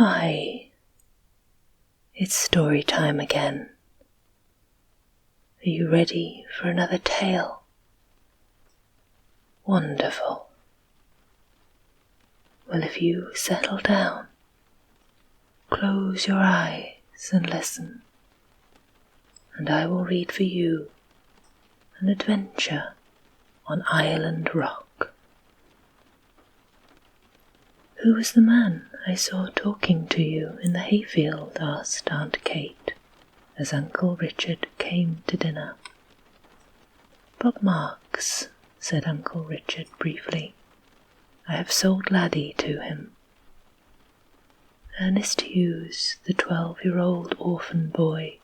Hi, it's story time again. Are you ready for another tale? Wonderful. Well, if you settle down, close your eyes and listen, and I will read for you an adventure on Island Rock. Who was the man I saw talking to you in the hayfield? Asked Aunt Kate, as Uncle Richard came to dinner. Bob Marks, said Uncle Richard briefly. I have sold Laddie to him. Ernest Hughes, the 12-year-old orphan boy,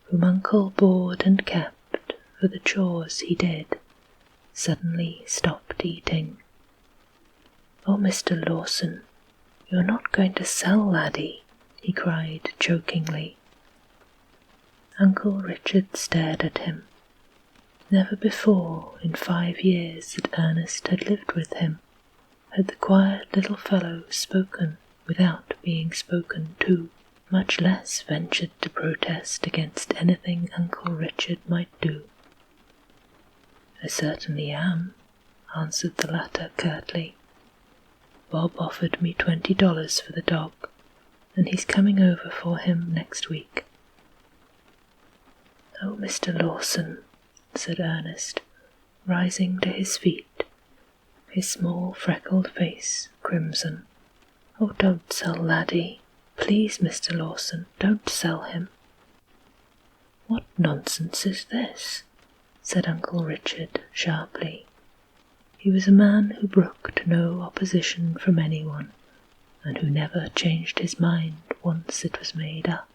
whom Uncle bored and kept for the chores he did, suddenly stopped eating. Oh, Mr. Lawson, you're not going to sell Laddie, he cried chokingly. Uncle Richard stared at him. Never before, in 5 years that Ernest had lived with him, had the quiet little fellow spoken without being spoken to, much less ventured to protest against anything Uncle Richard might do. I certainly am, answered the latter curtly. Bob offered me $20 for the dog, and he's coming over for him next week. Oh, Mr. Lawson, said Ernest, rising to his feet, his small freckled face crimson. Oh, don't sell Laddie. Please, Mr. Lawson, don't sell him. What nonsense is this? Said Uncle Richard sharply. He was a man who brooked no opposition from anyone, and who never changed his mind once it was made up.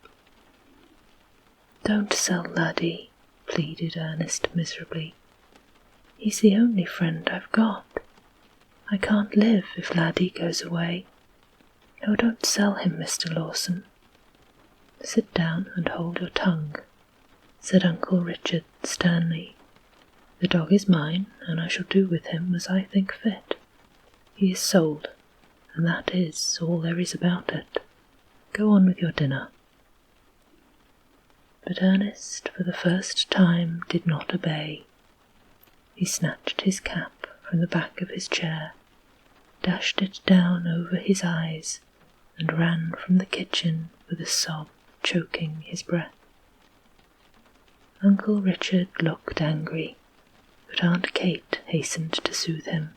Don't sell Laddie, pleaded Ernest miserably. He's the only friend I've got. I can't live if Laddie goes away. Oh, don't sell him, Mr. Lawson. Sit down and hold your tongue, said Uncle Richard sternly. The dog is mine, and I shall do with him as I think fit. He is sold, and that is all there is about it. Go on with your dinner. But Ernest, for the first time, did not obey. He snatched his cap from the back of his chair, dashed it down over his eyes, and ran from the kitchen with a sob choking his breath. Uncle Richard looked angry, but Aunt Kate hastened to soothe him.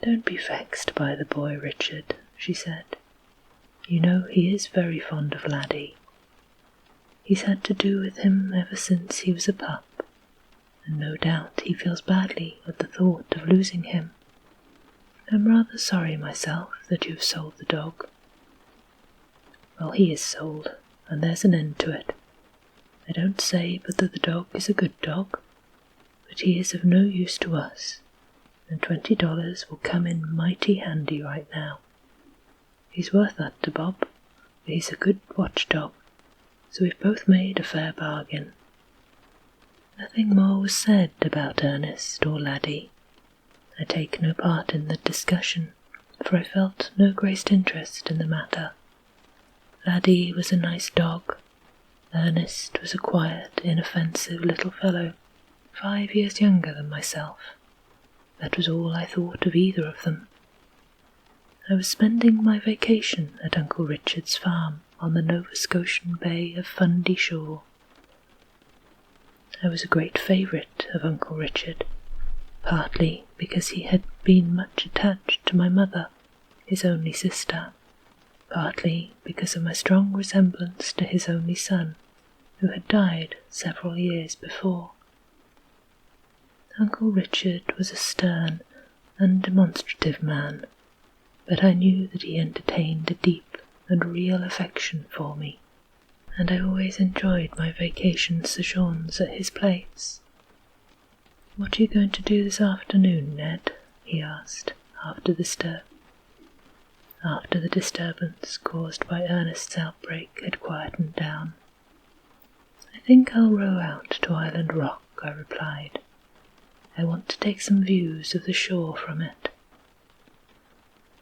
Don't be vexed by the boy, Richard, she said. You know he is very fond of Laddie. He's had to do with him ever since he was a pup, and no doubt he feels badly at the thought of losing him. I'm rather sorry myself that you've sold the dog. Well, he is sold, and there's an end to it. I don't say but that the dog is a good dog, but he is of no use to us, and $20 will come in mighty handy right now. He's worth that to Bob, but he's a good watchdog, so we've both made a fair bargain. Nothing more was said about Ernest or Laddie. I take no part in the discussion, for I felt no great interest in the matter. Laddie was a nice dog. Ernest was a quiet, inoffensive little fellow, 5 years younger than myself. That was all I thought of either of them. I was spending my vacation at Uncle Richard's farm on the Nova Scotian Bay of Fundy Shore. I was a great favourite of Uncle Richard, partly because he had been much attached to my mother, his only sister, partly because of my strong resemblance to his only son, who had died several years before. Uncle Richard was a stern and demonstrative man, but I knew that he entertained a deep and real affection for me, and I always enjoyed my vacation sojourns at his place. What are you going to do this afternoon, Ned? He asked, after the disturbance caused by Ernest's outbreak had quietened down. I think I'll row out to Island Rock, I replied. I want to take some views of the shore from it.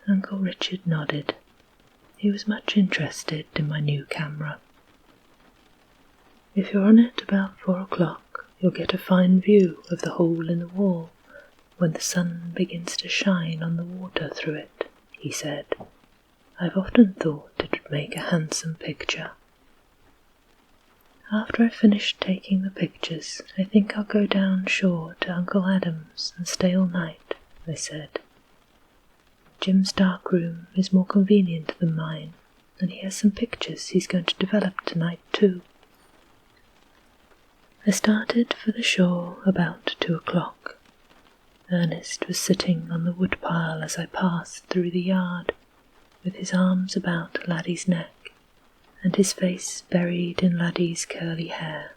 Uncle Richard nodded. He was much interested in my new camera. "If you're on it about 4 o'clock, you'll get a fine view of the hole in the wall when the sun begins to shine on the water through it," he said. "I've often thought it would make a handsome picture." "After I've finished taking the pictures, I think I'll go down shore to Uncle Adam's and stay all night," I said. "Jim's dark room is more convenient than mine, and he has some pictures he's going to develop tonight too." I started for the shore about 2 o'clock. Ernest was sitting on the woodpile as I passed through the yard, with his arms about Laddie's neck, and his face buried in Laddie's curly hair.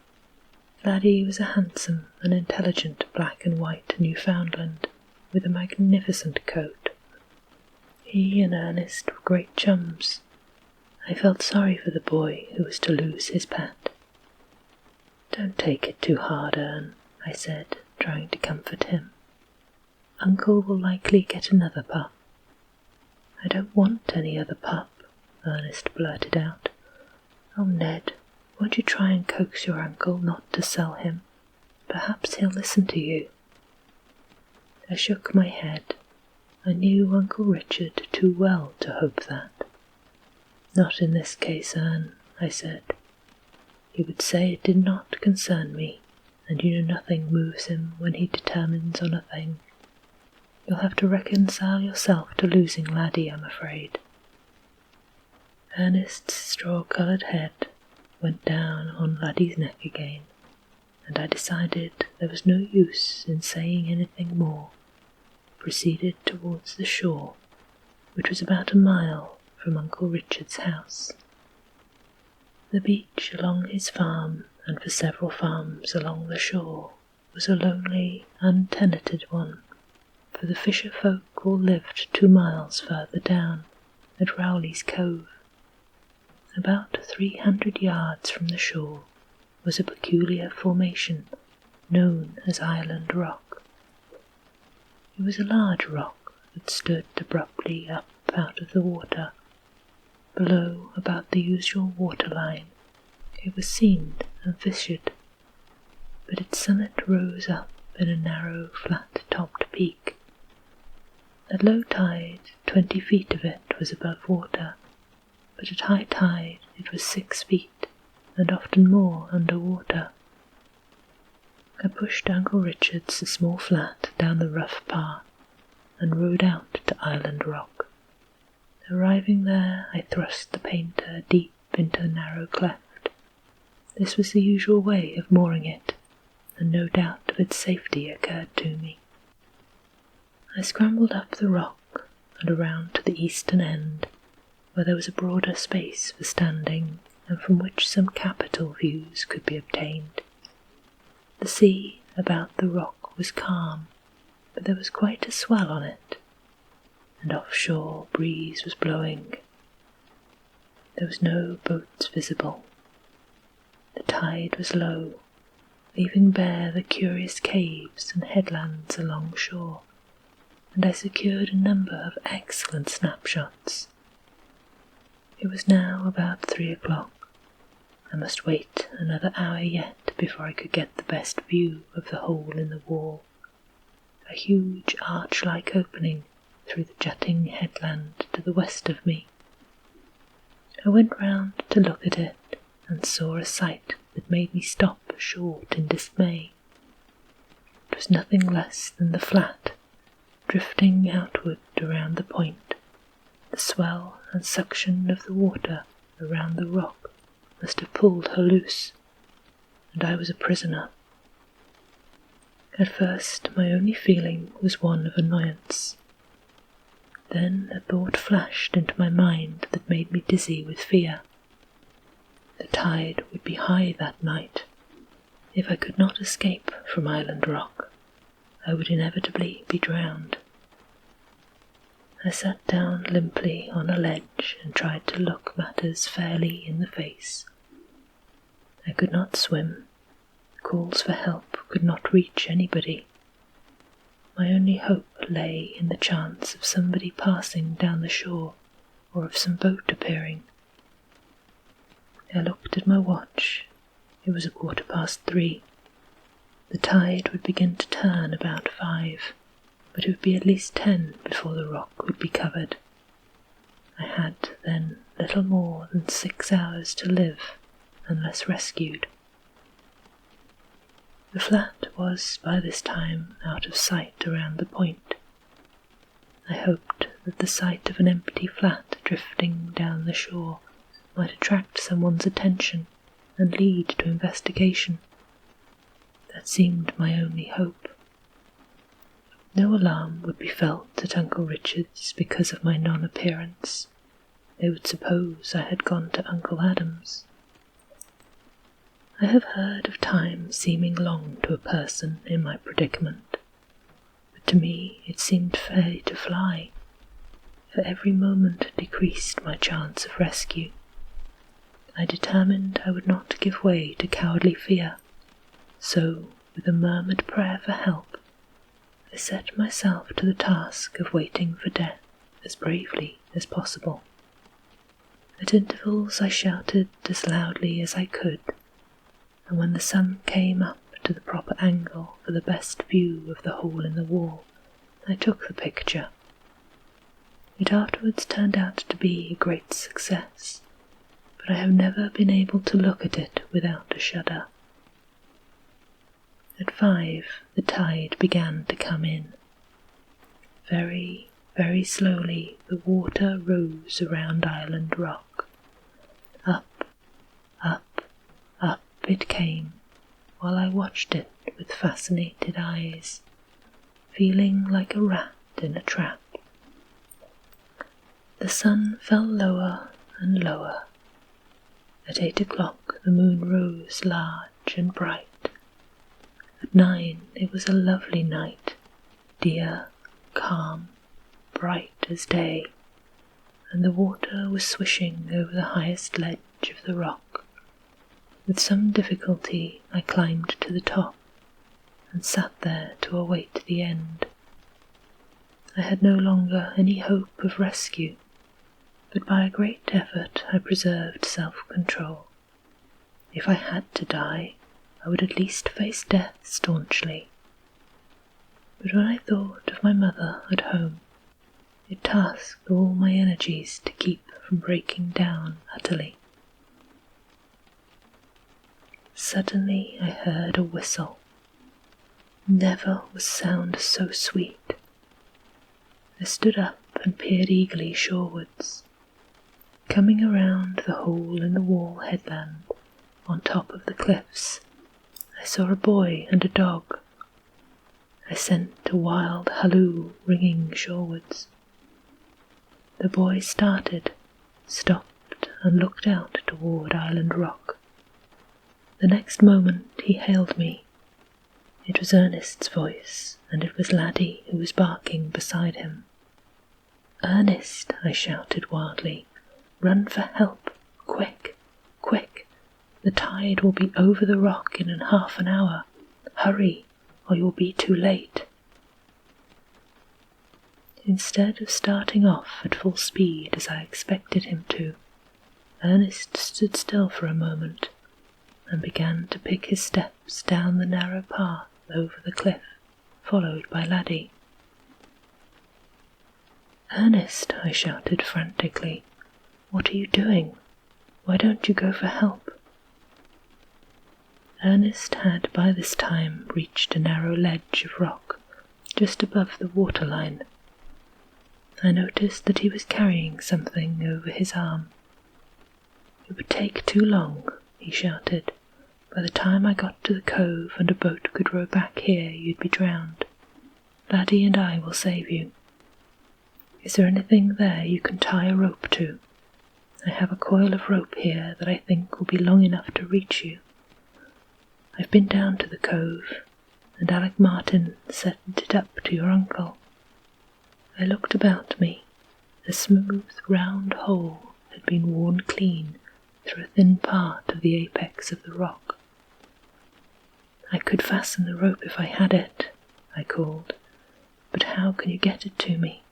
Laddie was a handsome and intelligent black and white Newfoundland, with a magnificent coat. He and Ernest were great chums. I felt sorry for the boy who was to lose his pet. "Don't take it too hard, Ern," I said, trying to comfort him. "Uncle will likely get another pup." "I don't want any other pup," Ernest blurted out. "Oh, Ned, won't you try and coax your uncle not to sell him? Perhaps he'll listen to you." I shook my head. I knew Uncle Richard too well to hope that. "Not in this case, Ern," I said. "He would say it did not concern me, and you know nothing moves him when he determines on a thing. You'll have to reconcile yourself to losing Laddie, I'm afraid." Ernest's straw-coloured head went down on Laddie's neck again, and I decided there was no use in saying anything more, proceeded towards the shore, which was about a mile from Uncle Richard's house. The beach along his farm, and for several farms along the shore, was a lonely, untenanted one, for the fisher folk all lived 2 miles further down, at Rowley's Cove. About 300 yards from the shore was a peculiar formation known as Island Rock. It was a large rock that stood abruptly up out of the water. Below, about the usual waterline, it was seamed and fissured, but its summit rose up in a narrow, flat-topped peak. At low tide, 20 feet of it was above water, but at high tide it was 6 feet, and often more under water. I pushed Uncle Richard's small flat down the rough path and rowed out to Island Rock. Arriving there, I thrust the painter deep into a narrow cleft. This was the usual way of mooring it, and no doubt of its safety occurred to me. I scrambled up the rock and around to the eastern end, where there was a broader space for standing, and from which some capital views could be obtained. The sea about the rock was calm, but there was quite a swell on it, and offshore breeze was blowing. There was no boats visible. The tide was low, leaving bare the curious caves and headlands along shore, and I secured a number of excellent snapshots. It was now about 3 o'clock. I must wait another hour yet before I could get the best view of the hole in the wall, a huge arch-like opening through the jutting headland to the west of me. I went round to look at it and saw a sight that made me stop short in dismay. It was nothing less than the flat, drifting outward around the point. The swell and suction of the water around the rock must have pulled her loose, and I was a prisoner. At first my only feeling was one of annoyance. Then a thought flashed into my mind that made me dizzy with fear. The tide would be high that night. If I could not escape from Island Rock, I would inevitably be drowned. I sat down limply on a ledge and tried to look matters fairly in the face. I could not swim. Calls for help could not reach anybody. My only hope lay in the chance of somebody passing down the shore or of some boat appearing. I looked at my watch. It was 3:15. The tide would begin to turn about 5, but it would be at least 10 before the rock would be covered. I had then little more than 6 hours to live unless rescued. The flat was by this time out of sight around the point. I hoped that the sight of an empty flat drifting down the shore might attract someone's attention and lead to investigation. That seemed my only hope. No alarm would be felt at Uncle Richard's because of my non-appearance. They would suppose I had gone to Uncle Adam's. I have heard of time seeming long to a person in my predicament, but to me it seemed fairly to fly, for every moment decreased my chance of rescue. I determined I would not give way to cowardly fear, so, with a murmured prayer for help, I set myself to the task of waiting for death as bravely as possible. At intervals I shouted as loudly as I could, and when the sun came up to the proper angle for the best view of the hole in the wall, I took the picture. It afterwards turned out to be a great success, but I have never been able to look at it without a shudder. At 5, the tide began to come in. Very, very slowly the water rose around Island Rock. Up, up, up it came, while I watched it with fascinated eyes, feeling like a rat in a trap. The sun fell lower and lower. At 8 o'clock the moon rose large and bright. At 9 it was a lovely night, dear, calm, bright as day, and the water was swishing over the highest ledge of the rock. With some difficulty I climbed to the top and sat there to await the end. I had no longer any hope of rescue, but by a great effort I preserved self-control. If I had to die, I would at least face death staunchly. But when I thought of my mother at home, it tasked all my energies to keep from breaking down utterly. Suddenly I heard a whistle. Never was sound so sweet. I stood up and peered eagerly shorewards. Coming around the hole in the wall headland, on top of the cliffs, I saw a boy and a dog. I sent a wild halloo ringing shorewards. The boy started, stopped, and looked out toward Island Rock. The next moment he hailed me. It was Ernest's voice, and it was Laddie who was barking beside him. "Ernest," I shouted wildly, "run for help! Quick! Quick! The tide will be over the rock in half an hour. Hurry, or you'll be too late." Instead of starting off at full speed as I expected him to, Ernest stood still for a moment and began to pick his steps down the narrow path over the cliff, followed by Laddie. "Ernest," I shouted frantically, "what are you doing? Why don't you go for help?" Ernest had by this time reached a narrow ledge of rock just above the waterline. I noticed that he was carrying something over his arm. "It would take too long," he shouted. "By the time I got to the cove and a boat could row back here, you'd be drowned. Laddie and I will save you. Is there anything there you can tie a rope to? I have a coil of rope here that I think will be long enough to reach you. I've been down to the cove, and Alec Martin sent it up to your uncle." I looked about me. A smooth, round hole had been worn clean through a thin part of the apex of the rock. "I could fasten the rope if I had it," I called, "but how can you get it to me?"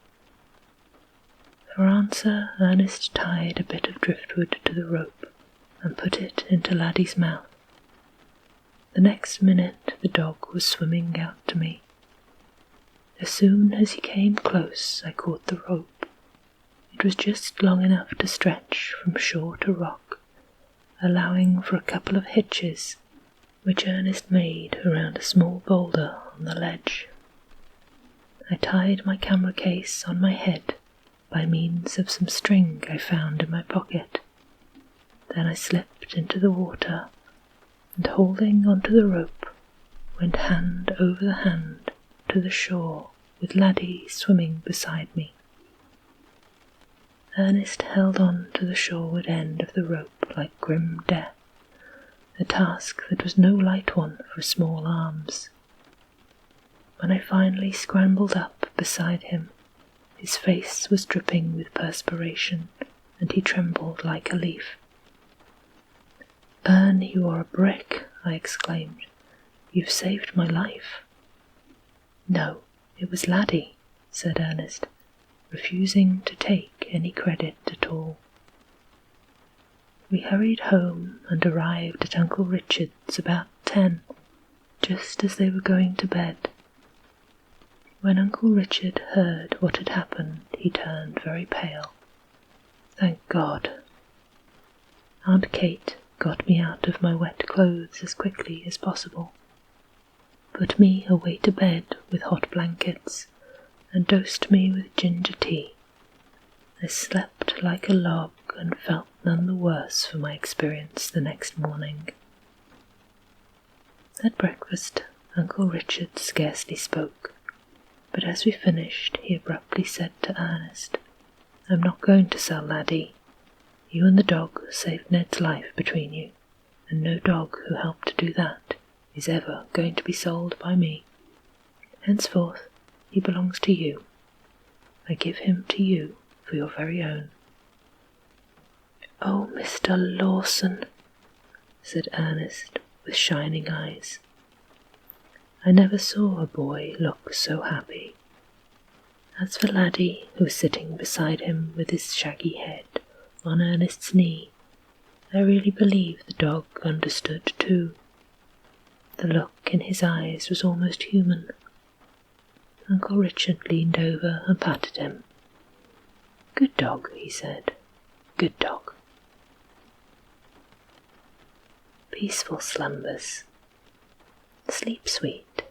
For answer, Ernest tied a bit of driftwood to the rope and put it into Laddie's mouth. The next minute the dog was swimming out to me. As soon as he came close, I caught the rope. It was just long enough to stretch from shore to rock, allowing for a couple of hitches, which Ernest made around a small boulder on the ledge. I tied my camera case on my head by means of some string I found in my pocket. Then I slipped into the water and, holding onto the rope, went hand over hand to the shore with Laddie swimming beside me. Ernest held on to the shoreward end of the rope like grim death, a task that was no light one for small arms. When I finally scrambled up beside him, his face was dripping with perspiration, and he trembled like a leaf. "Ern, you are a brick," I exclaimed. "You've saved my life." "No, it was Laddie," said Ernest, refusing to take any credit at all. We hurried home and arrived at Uncle Richard's about 10, just as they were going to bed. When Uncle Richard heard what had happened, he turned very pale. Thank God. Aunt Kate got me out of my wet clothes as quickly as possible, put me away to bed with hot blankets, and dosed me with ginger tea. I slept like a log and felt none the worse for my experience the next morning. At breakfast, Uncle Richard scarcely spoke, but as we finished, he abruptly said to Ernest, "I'm not going to sell Laddie. You and the dog saved Ned's life between you, and no dog who helped to do that is ever going to be sold by me. Henceforth, he belongs to you. I give him to you for your very own." "Oh, Mr. Lawson," said Ernest with shining eyes. I never saw a boy look so happy. As for Laddie, who was sitting beside him with his shaggy head on Ernest's knee, I really believe the dog understood too. The look in his eyes was almost human. Uncle Richard leaned over and patted him. "Good dog," he said. "Good dog." Peaceful slumbers. Sleep sweet.